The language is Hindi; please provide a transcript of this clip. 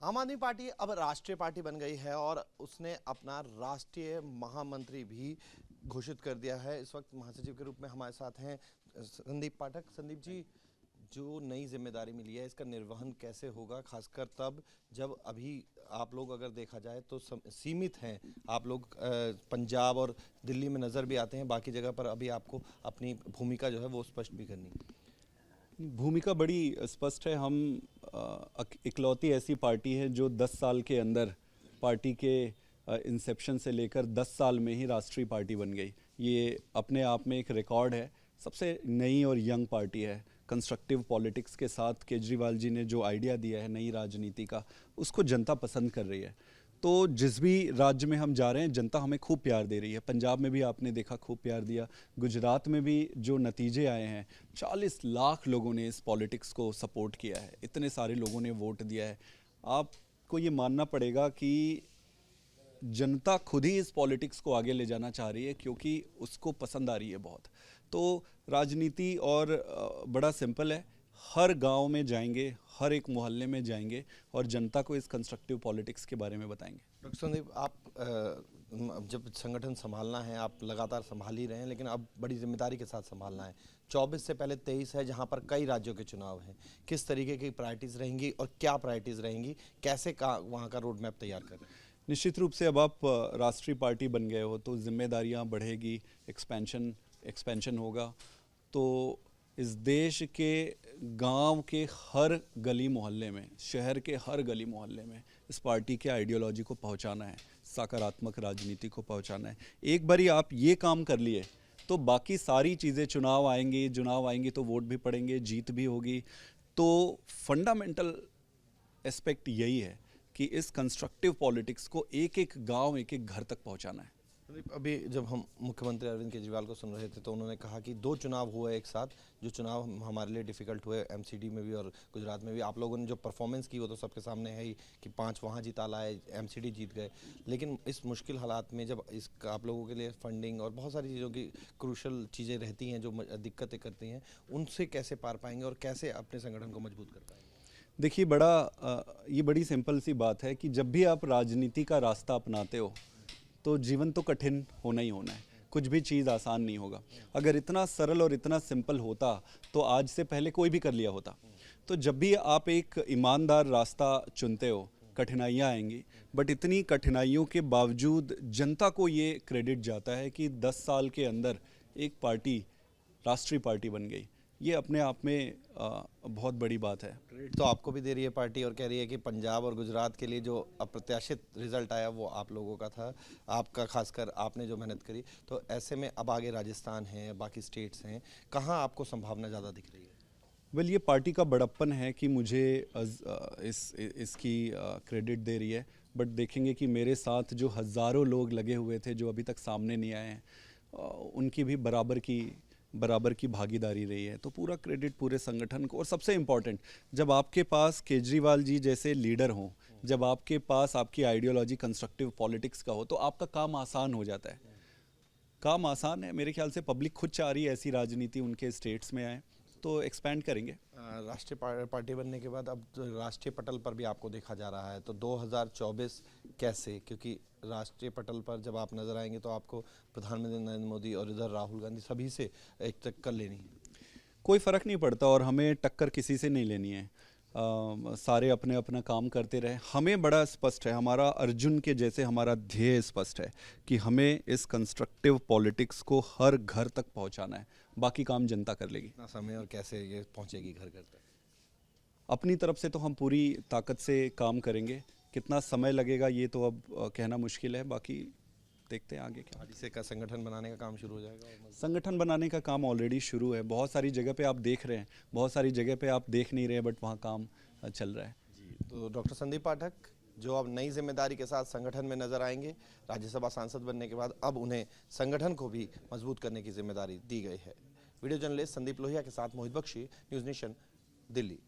आम आदमी पार्टी अब राष्ट्रीय पार्टी बन गई है और उसने अपना राष्ट्रीय महामंत्री भी घोषित कर दिया है। इस वक्त महासचिव के रूप में हमारे साथ हैं संदीप पाठक। संदीप जी, जो नई जिम्मेदारी मिली है इसका निर्वहन कैसे होगा, खासकर तब जब अभी आप लोग अगर देखा जाए तो सीमित हैं। आप लोग पंजाब और दिल्ली में नज़र भी आते हैं, बाकी जगह पर अभी आपको अपनी भूमिका जो है वो स्पष्ट भी करनी है। भूमिका बड़ी स्पष्ट है। हम इकलौती ऐसी पार्टी है जो 10 साल के अंदर पार्टी के इंसेप्शन से लेकर 10 साल में ही राष्ट्रीय पार्टी बन गई। ये अपने आप में एक रिकॉर्ड है। सबसे नई और यंग पार्टी है। कंस्ट्रक्टिव पॉलिटिक्स के साथ केजरीवाल जी ने जो आइडिया दिया है नई राजनीति का, उसको जनता पसंद कर रही है। तो जिस भी राज्य में हम जा रहे हैं जनता हमें खूब प्यार दे रही है। पंजाब में भी आपने देखा खूब प्यार दिया। गुजरात में भी जो नतीजे आए हैं, 40 लाख लोगों ने इस पॉलिटिक्स को सपोर्ट किया है। इतने सारे लोगों ने वोट दिया है। आपको ये मानना पड़ेगा कि जनता खुद ही इस पॉलिटिक्स को आगे ले जाना चाह रही है, क्योंकि उसको पसंद आ रही है बहुत। तो राजनीति और बड़ा सिंपल है। हर गांव में जाएंगे, हर एक मोहल्ले में जाएंगे और जनता को इस कंस्ट्रक्टिव पॉलिटिक्स के बारे में बताएंगे। डॉक्टर संदीप, आप जब संगठन संभालना है, आप लगातार संभाल ही रहे हैं, लेकिन अब बड़ी जिम्मेदारी के साथ संभालना है। 24 से पहले 23 है, जहां पर कई राज्यों के चुनाव हैं। किस तरीके की प्रायोरिटीज़ रहेंगी और क्या प्रायोरिटीज़ रहेंगी, कैसे वहाँ का रोड मैप तैयार कर रहे हैं? निश्चित रूप से अब आप राष्ट्रीय पार्टी बन गए हो तो जिम्मेदारियां बढ़ेगी, एक्सपेंशन होगा। तो इस देश के गांव के हर गली मोहल्ले में, शहर के हर गली मोहल्ले में इस पार्टी के आइडियोलॉजी को पहुंचाना है, सकारात्मक राजनीति को पहुंचाना है। एक बारी आप ये काम कर लिए तो बाकी सारी चीज़ें, चुनाव आएंगे तो वोट भी पड़ेंगे, जीत भी होगी। तो फंडामेंटल एस्पेक्ट यही है कि इस कंस्ट्रक्टिव पॉलिटिक्स को एक एक गांव, एक एक घर तक पहुंचाना है। अभी जब हम मुख्यमंत्री अरविंद केजरीवाल को सुन रहे थे तो उन्होंने कहा कि 2 चुनाव हुए एक साथ, जो चुनाव हमारे लिए डिफ़िकल्ट हुए, एमसीडी में भी और गुजरात में भी। आप लोगों ने जो परफॉर्मेंस की वो तो सबके सामने है ही कि 5 वहाँ जिता लाए, एमसीडी जीत गए। लेकिन इस मुश्किल हालात में जब इस आप लोगों के लिए फंडिंग और बहुत सारी चीज़ों की क्रूशल चीज़ें रहती हैं जो दिक्कतें करती हैं, उनसे कैसे पार पाएंगे और कैसे अपने संगठन को मजबूत कर पाएंगे? देखिए, ये बड़ी सिंपल सी बात है कि जब भी आप राजनीति का रास्ता अपनाते हो तो जीवन तो कठिन होना ही होना है। कुछ भी चीज़ आसान नहीं होगा। अगर इतना सरल और इतना सिंपल होता तो आज से पहले कोई भी कर लिया होता। तो जब भी आप एक ईमानदार रास्ता चुनते हो, कठिनाइयाँ आएंगी, बट इतनी कठिनाइयों के बावजूद जनता को ये क्रेडिट जाता है कि 10 साल के अंदर एक पार्टी राष्ट्रीय पार्टी बन गई। ये अपने आप में बहुत बड़ी बात है। क्रेडिट तो आपको भी दे रही है पार्टी और कह रही है कि पंजाब और गुजरात के लिए जो अप्रत्याशित रिजल्ट आया वो आप लोगों का था, आपका, खासकर आपने जो मेहनत करी। तो ऐसे में अब आगे राजस्थान है, बाकी स्टेट्स हैं, कहाँ आपको संभावना ज़्यादा दिख रही है? वेल, ये पार्टी का बड़प्पन है कि मुझे इसकी क्रेडिट दे रही है, बट देखेंगे कि मेरे साथ जो हज़ारों लोग लगे हुए थे जो अभी तक सामने नहीं आए हैं, उनकी भी बराबर की भागीदारी रही है। तो पूरा क्रेडिट पूरे संगठन को। और सबसे इम्पॉर्टेंट, जब आपके पास केजरीवाल जी जैसे लीडर हों, जब आपके पास आपकी आइडियोलॉजी कंस्ट्रक्टिव पॉलिटिक्स का हो, तो आपका काम आसान हो जाता है। काम आसान है। मेरे ख्याल से पब्लिक खुद चाह रही है ऐसी राजनीति उनके स्टेट्स में आए, तो एक्सपैंड करेंगे। राष्ट्रीय पार्टी बनने के बाद अब राष्ट्रीय पटल पर भी आपको देखा जा रहा है, तो 2024 कैसे? क्योंकि राष्ट्रीय पटल पर जब आप नजर आएंगे तो आपको प्रधानमंत्री नरेंद्र मोदी और इधर राहुल गांधी, सभी से एक टक्कर लेनी है। कोई फ़र्क नहीं पड़ता और हमें टक्कर किसी से नहीं लेनी है। सारे अपने अपना काम करते रहे। हमें बड़ा स्पष्ट है, हमारा अर्जुन के जैसे हमारा ध्येय स्पष्ट है कि हमें इस कंस्ट्रक्टिव पॉलिटिक्स को हर घर तक पहुंचाना है। बाकी काम जनता कर लेगी। कितना समय और कैसे ये पहुंचेगी घर घर तक? अपनी तरफ से तो हम पूरी ताकत से काम करेंगे। कितना समय लगेगा ये तो अब कहना मुश्किल है। बाकी देखते हैं आगे क्या। आज से का संगठन बनाने का काम शुरू हो जाएगा? संगठन बनाने का काम ऑलरेडी शुरू है। बहुत सारी जगह पे आप देख रहे हैं, बहुत सारी जगह पे आप देख नहीं रहे, बट वहाँ काम चल रहा है। जी, तो डॉक्टर संदीप पाठक, जो अब नई जिम्मेदारी के साथ संगठन में नजर आएंगे, राज्यसभा सांसद बनने के बाद अब उन्हें संगठन को भी मजबूत करने की जिम्मेदारी दी गई है। वीडियो जर्नलिस्ट संदीप लोहिया के साथ मोहित बख्शी, न्यूज़ नेशन, दिल्ली।